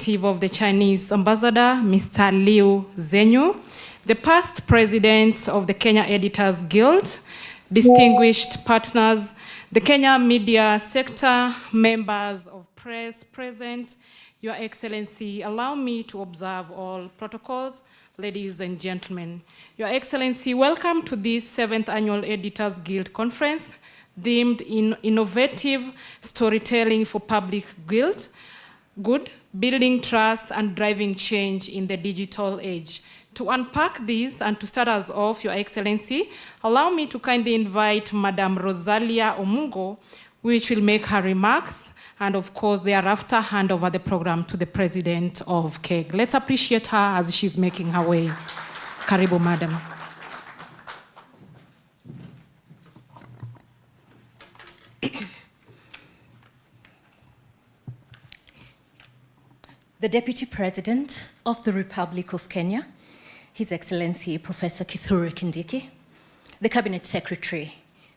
representative of the Chinese ambassador, Mr. Liu Zhenyu, the past president of the Kenya Editors Guild, distinguished partners, the Kenya media sector, members of press present, Your Excellency, allow me to observe all protocols, ladies and gentlemen. Your Excellency, welcome to this 7th Annual Editors Guild Conference, themed in Innovative Storytelling for Public Good, building trust and driving change in the digital age. To unpack this and to start us off, Your Excellency, allow me to kindly invite Madam Rosalia Omungo, which will make her remarks, and of course, thereafter, hand over the program to the President of KEG. Let's appreciate her as she's making her way. Karibu, Madam. The Deputy President of the Republic of Kenya, His Excellency Professor Kithure Kindiki, the Cabinet Secretary,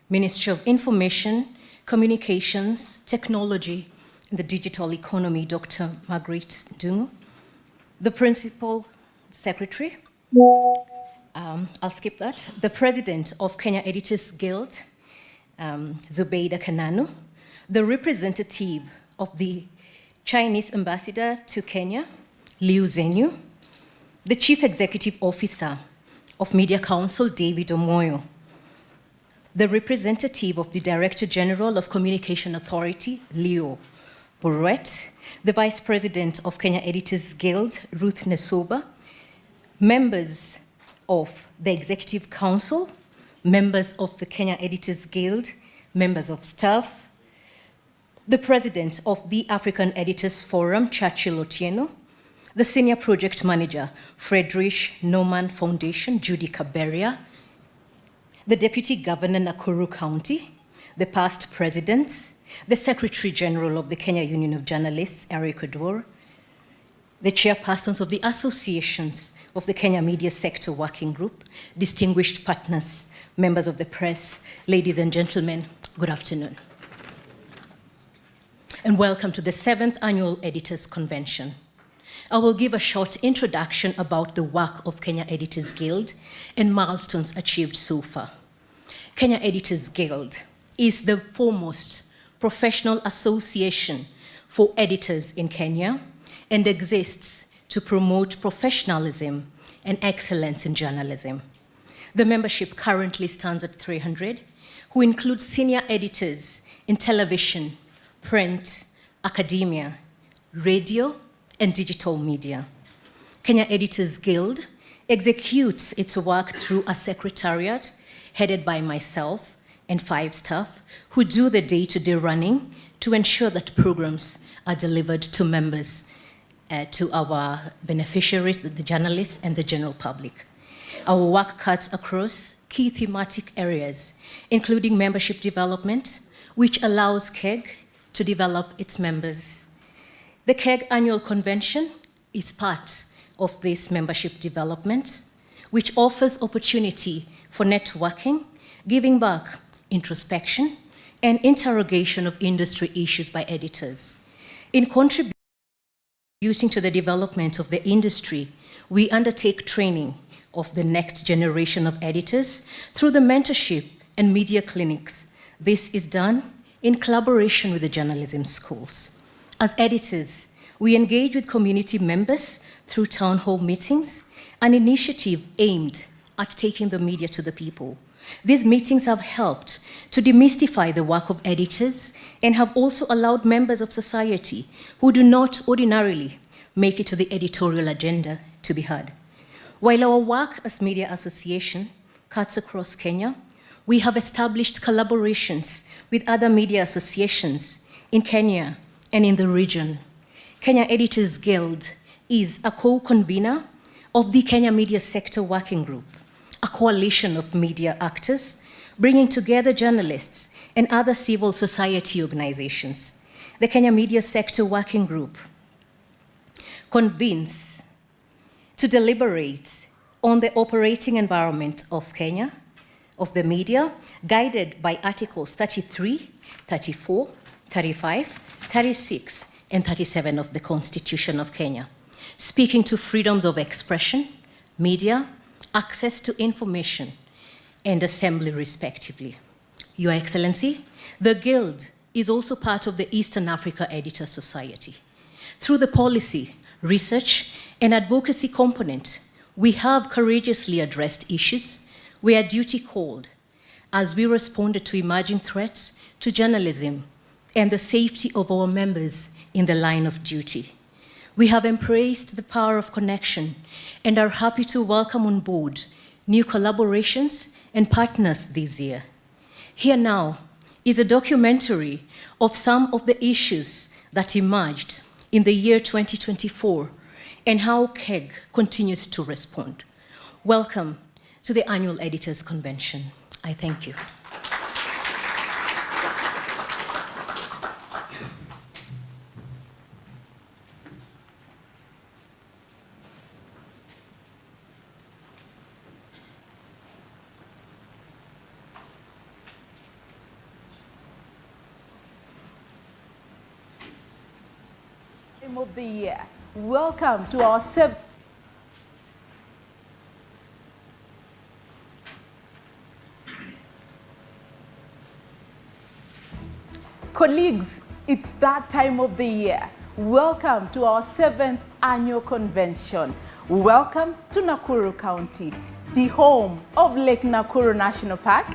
Ministry of Information, Communications, Technology, and the Digital Economy, Dr. Margaret Dungu, the Principal Secretary, I'll skip that, the President of Kenya Editors Guild, Zubeida Kananu, the representative of the Chinese Ambassador to Kenya, Liu Zhenyu, the Chief Executive Officer of Media Council, David Omoyo, the representative of the Director General of Communication Authority, Leo Boruet, the Vice President of Kenya Editors Guild, Ruth Nesoba, members of the Executive Council, members of the Kenya Editors Guild, members of staff, the President of the African Editors Forum, Churchill Otieno, the Senior Project Manager, Friedrich Naumann Foundation, Judy Kaberia, the Deputy Governor, Nakuru County, the past Presidents, the Secretary General of the Kenya Union of Journalists, Eric Odor, the chairpersons of the associations of the Kenya Media Sector Working Group, distinguished partners, members of the press, ladies and gentlemen, good afternoon. And welcome to the 7th Annual Editors Convention. I will give a short introduction about the work of Kenya Editors Guild and milestones achieved so far. Kenya Editors Guild is the foremost professional association for editors in Kenya and exists to promote professionalism and excellence in journalism. The membership currently stands at 300, who include senior editors in television, print, academia, radio, and digital media. Kenya Editors Guild executes its work through a secretariat headed by myself and 5 staff who do the day-to-day running to ensure that programs are delivered to members, to our beneficiaries, the journalists, and the general public. Our work cuts across key thematic areas, including membership development, which allows KEG to develop its members. The KEG Annual Convention is part of this membership development, which offers opportunity for networking, giving back, introspection, and interrogation of industry issues by editors. In contributing to the development of the industry, we undertake training of the next generation of editors through the mentorship and media clinics. This is done in collaboration with the journalism schools. As editors, we engage with community members through town hall meetings, an initiative aimed at taking the media to the people. These meetings have helped to demystify the work of editors and have also allowed members of society who do not ordinarily make it to the editorial agenda to be heard. While our work as Media Association cuts across Kenya, we have established collaborations with other media associations in Kenya and in the region. Kenya Editors Guild is a co-convener of the Kenya Media Sector Working Group, a coalition of media actors bringing together journalists and other civil society organizations. The Kenya Media Sector Working Group convenes to deliberate on the operating environment of Kenya, of the media, guided by Articles 33, 34, 35, 36, and 37 of the Constitution of Kenya, speaking to freedoms of expression, media, access to information, and assembly, respectively. Your Excellency, the Guild is also part of the Eastern Africa Editors Society. Through the policy, research, and advocacy component, we have courageously addressed issues where duty called as we responded to emerging threats to journalism and the safety of our members in the line of duty. We have embraced the power of connection and are happy to welcome on board new collaborations and partners this year. Here now is a documentary of some of the issues that emerged in the year 2024 and how KEG continues to respond. Welcome to the Annual Editors Convention. I thank you. Of the year. Welcome to our seventh. Colleagues, it's that time of the year. Welcome to our 7th annual convention. Welcome to Nakuru County, the home of Lake Nakuru National Park,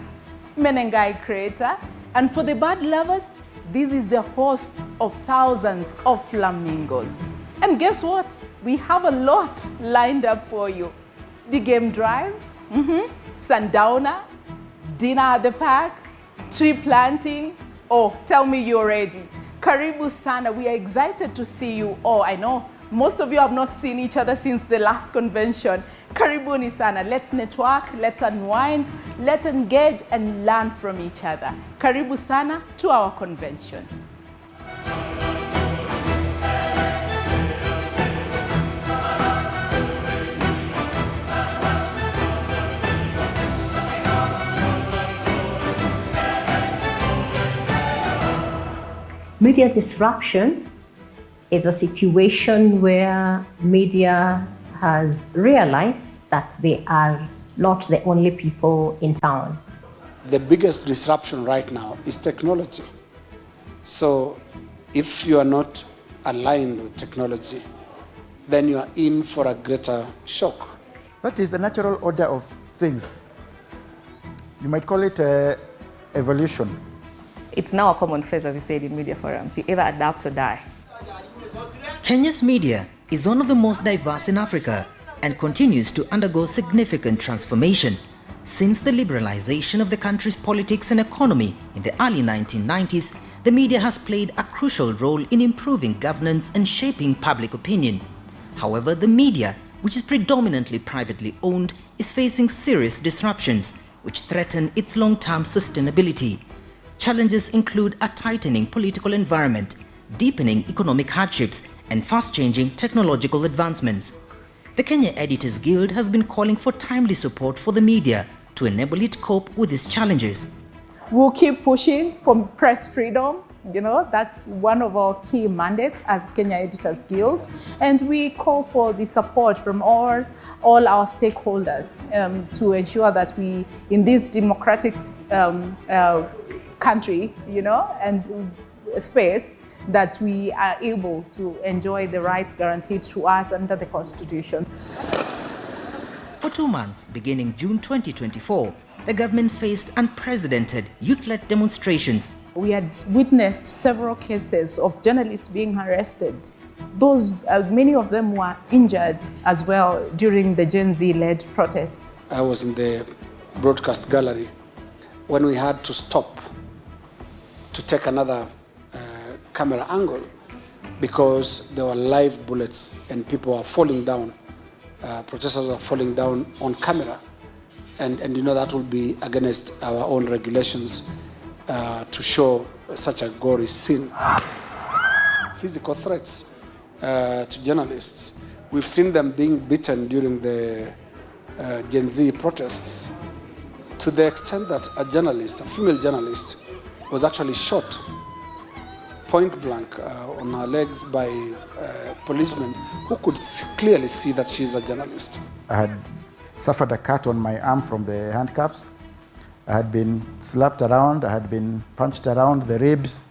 Menengai Crater, and for the bird lovers, this is the host of thousands of flamingos. And guess what? We have a lot lined up for you. The game drive, sundowner, dinner at the park, tree planting. Oh, tell me you're ready. Karibu sana. We are excited to see you all. I know most of you have not seen each other since the last convention. Karibuni sana. Let's network, let's unwind, let's engage and learn from each other. Karibu sana to our convention. Media disruption is a situation where media has realized that they are not the only people in town. The biggest disruption right now is technology. So if you are not aligned with technology, then you are in for a greater shock. That is the natural order of things. You might call it evolution. It's now a common phrase, as you said, in media forums. You either adapt or die. Kenya's media is one of the most diverse in Africa and continues to undergo significant transformation. Since the liberalization of the country's politics and economy in the early 1990s, the media has played a crucial role in improving governance and shaping public opinion. However, the media, which is predominantly privately owned, is facing serious disruptions which threaten its long-term sustainability. Challenges include a tightening political environment, deepening economic hardships, and fast-changing technological advancements. The Kenya Editors Guild has been calling for timely support for the media to enable it cope with these challenges. We'll keep pushing for press freedom. You know, that's one of our key mandates as Kenya Editors Guild. And we call for the support from all our stakeholders to ensure that we, in this democratic country, you know, and space, that we are able to enjoy the rights guaranteed to us under the Constitution. For 2 months, beginning June 2024, the government faced unprecedented youth-led demonstrations. We had witnessed several cases of journalists being arrested. Those, many of them were injured as well during the Gen Z-led protests. I was in the broadcast gallery when we had to stop to take another camera angle because there were live bullets and people were falling down. Protesters are falling down on camera. And you know that will be against our own regulations to show such a gory scene. Physical threats to journalists. We've seen them being beaten during the Gen Z protests to the extent that a journalist, a female journalist, was actually shot point blank on her legs by policemen who could clearly see that she's a journalist. I had suffered a cut on my arm from the handcuffs. I had been slapped around, I had been punched around the ribs.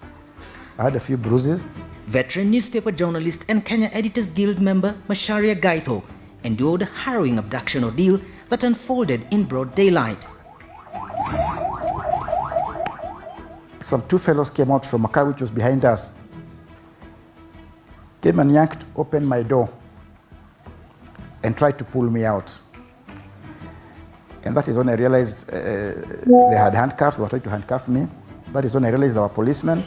I had a few bruises. Veteran newspaper journalist and Kenya Editors Guild member Macharia Gaitho endured a harrowing abduction ordeal that unfolded in broad daylight. Some two fellows came out from a car which was behind us, came and yanked open my door and tried to pull me out. And that is when I realized they had handcuffs, they were trying to handcuff me. That is when I realized they were policemen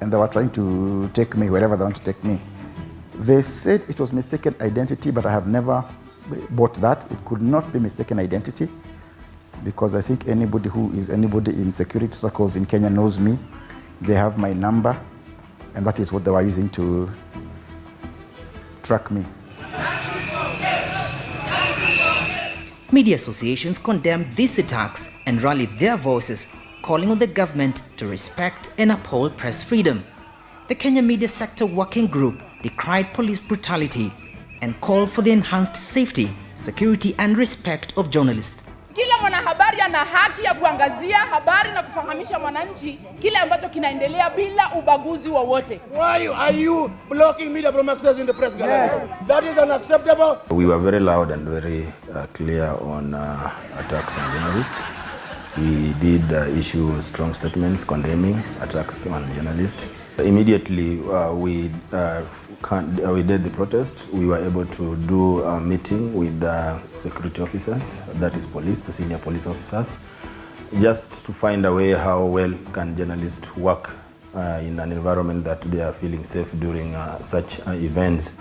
and they were trying to take me wherever they want to take me. They said it was mistaken identity, but I have never bought that. It could not be mistaken identity, because I think anybody who is anybody in security circles in Kenya knows me. They have my number, and that is what they were using to track me. Media associations condemned these attacks and rallied their voices, calling on the government to respect and uphold press freedom. The Kenya Media Sector Working Group decried police brutality and called for the enhanced safety, security and respect of journalists. Kila mwanahabari ana haki ya kuangazia habari na kufahamisha mwananchi kile ambacho kinaendelea bila ubaguzi wowote. Why are you blocking media from accessing the press gallery? Yes. That is unacceptable. We were very loud and very clear on attacks on journalists. We did issue strong statements condemning attacks on journalists. Immediately we did the protest. We were able to do a meeting with the security officers, that is police, the senior police officers, just to find a way how well can journalists work in an environment that they are feeling safe during such events.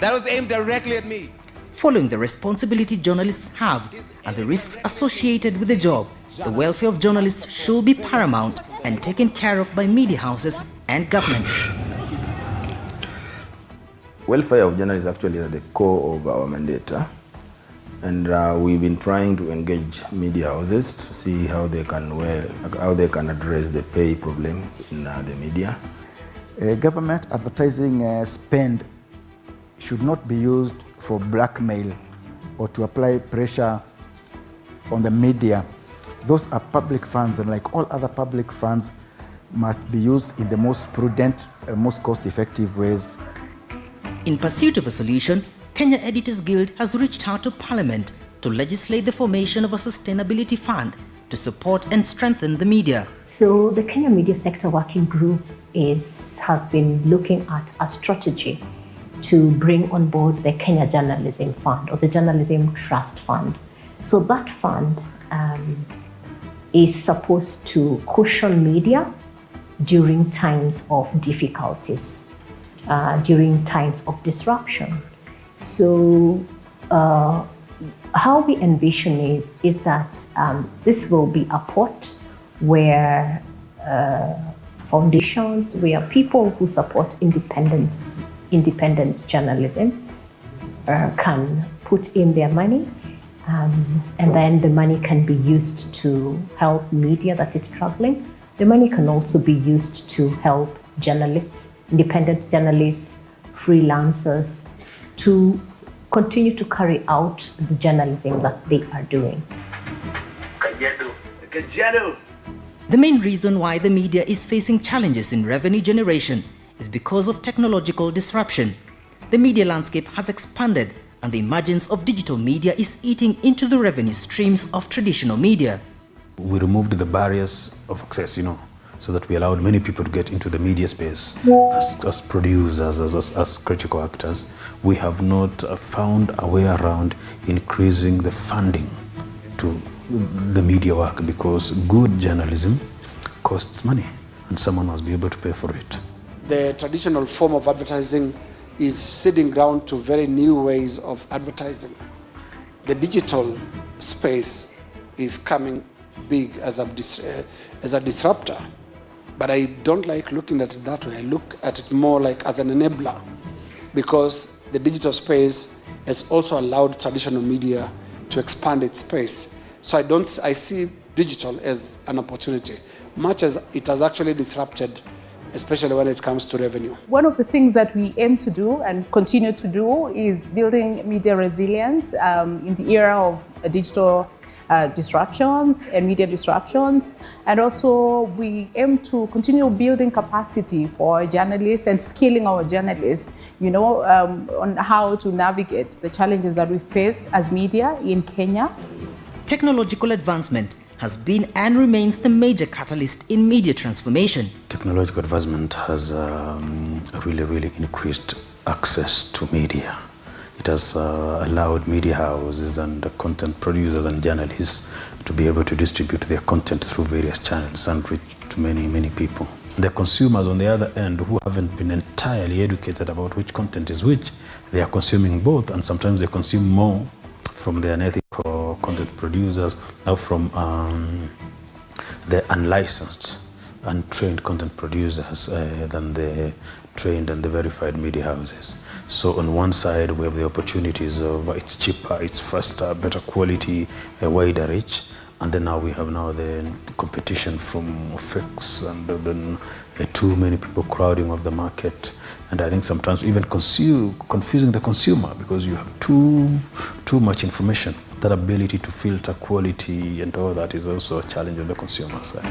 That was aimed directly at me. Following the responsibility journalists have and the risks associated with the job, the welfare of journalists should be paramount and taken care of by media houses and government. Welfare of journalists actually is at the core of our mandate, and we've been trying to engage media houses to see how they can address the pay problems in the media. Government advertising spend should not be used for blackmail or to apply pressure on the media. Those are public funds, and like all other public funds, must be used in the most prudent and most cost-effective ways. In pursuit of a solution, Kenya Editors Guild has reached out to Parliament to legislate the formation of a sustainability fund to support and strengthen the media. So the Kenya Media Sector Working Group has been looking at a strategy to bring on board the Kenya Journalism Fund or the Journalism Trust Fund. So that fund is supposed to cushion media during times of difficulties, during times of disruption. So how we envision it is that this will be a pot where foundations, where people who support independent journalism can put in their money, and then the money can be used to help media that is struggling. The money can also be used to help journalists, independent journalists, freelancers, to continue to carry out the journalism that they are doing. The main reason why the media is facing challenges in revenue generation is because of technological disruption. The media landscape has expanded, and the emergence of digital media is eating into the revenue streams of traditional media. We removed the barriers of access, so that we allowed many people to get into the media space as producers, as critical actors. We have not found a way around increasing the funding to the media work, because good journalism costs money and someone must be able to pay for it. The traditional form of advertising is sitting ground to very new ways of advertising. The digital space is coming big as a disruptor, but I don't like looking at it that way. I look at it more like as an enabler, because the digital space has also allowed traditional media to expand its space. So I see digital as an opportunity, much as it has actually disrupted especially when it comes to revenue. One of the things that we aim to do and continue to do is building media resilience in the era of digital disruptions and media disruptions. And also we aim to continue building capacity for journalists and skilling our journalists, on how to navigate the challenges that we face as media in Kenya. Technological advancement has been and remains the major catalyst in media transformation. Technological advancement has really increased access to media. It has allowed media houses and content producers and journalists to be able to distribute their content through various channels and reach to many people. The consumers on the other end, who haven't been entirely educated about which content is which, they are consuming both, and sometimes they consume more from the unethical content producers or from the unlicensed, untrained content producers than the trained and the verified media houses. So on one side we have the opportunities of it's cheaper, it's faster, better quality, a wider reach, and then now we have the competition from fakes and then too many people crowding of the market, and I think sometimes even confusing the consumer because you have too much information. That ability to filter quality and all that is also a challenge on the consumer side.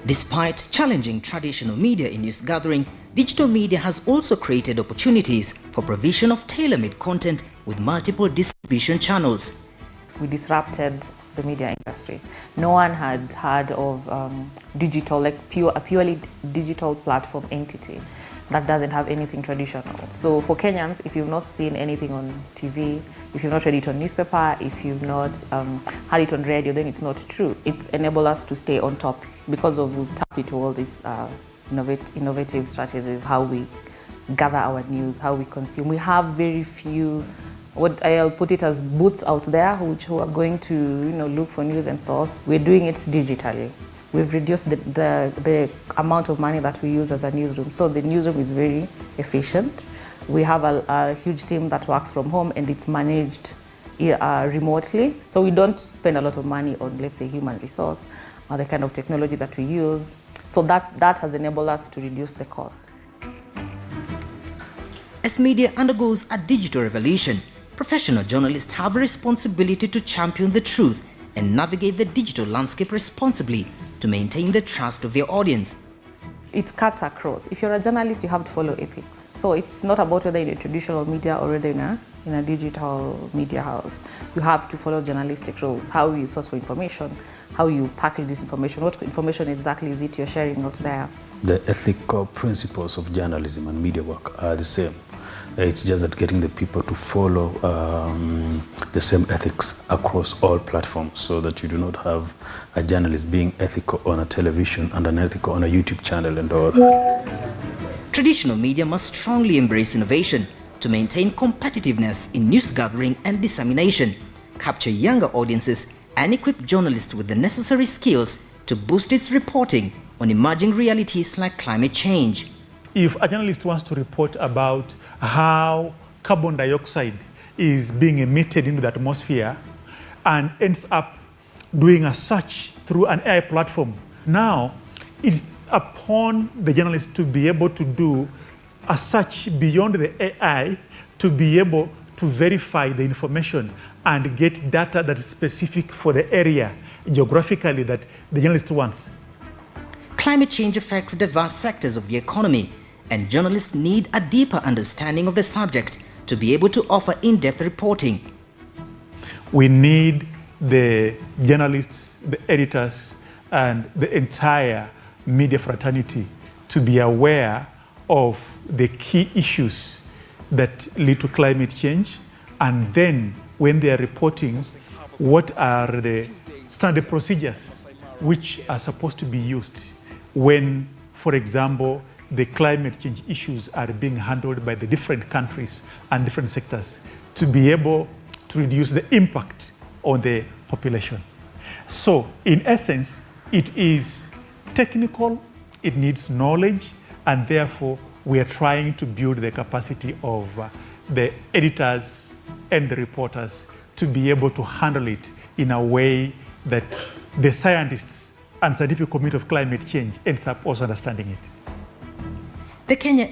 Despite challenging traditional media in news gathering, digital media has also created opportunities for provision of tailor-made content with multiple distribution channels. We disrupted the media industry. No one had heard of digital, like a purely digital platform entity that doesn't have anything traditional. So for Kenyans, if you've not seen anything on TV, if you've not read it on newspaper, if you've not heard it on radio, then it's not true. It's enabled us to stay on top because of we tap into all these innovative strategies, how we gather our news, how we consume. We have very few, what I'll put it as boots out there, who are going to look for news and source. We're doing it digitally. We've reduced the amount of money that we use as a newsroom. So the newsroom is very efficient. We have a huge team that works from home and it's managed remotely. So we don't spend a lot of money on, let's say, human resource or the kind of technology that we use. So that has enabled us to reduce the cost. As media undergoes a digital revolution, professional journalists have a responsibility to champion the truth and navigate the digital landscape responsibly to maintain the trust of their audience. It cuts across. If you're a journalist, you have to follow ethics. So it's not about whether you're in a traditional media or whether in a digital media house. You have to follow journalistic rules, how you source for information, how you package this information, what information exactly is it you're sharing out there. The ethical principles of journalism and media work are the same. It's just that getting the people to follow the same ethics across all platforms so that you do not have a journalist being ethical on a television and unethical on a YouTube channel and all that. Traditional media must strongly embrace innovation to maintain competitiveness in news gathering and dissemination, capture younger audiences, and equip journalists with the necessary skills to boost its reporting on emerging realities like climate change. If a journalist wants to report about how carbon dioxide is being emitted into the atmosphere and ends up doing a search through an AI platform, now it's upon the journalist to be able to do a search beyond the AI to be able to verify the information and get data that is specific for the area geographically that the journalist wants. Climate change affects diverse sectors of the economy, and journalists need a deeper understanding of the subject to be able to offer in-depth reporting. We need the journalists, the editors, and the entire media fraternity to be aware of the key issues that lead to climate change, and then when they are reporting, what are the standard procedures which are supposed to be used when, for example, the climate change issues are being handled by the different countries and different sectors to be able to reduce the impact on the population. So, in essence, it is technical, it needs knowledge, and therefore we are trying to build the capacity of the editors and the reporters to be able to handle it in a way that the scientists and scientific community of climate change ends up also understanding it. The Kenya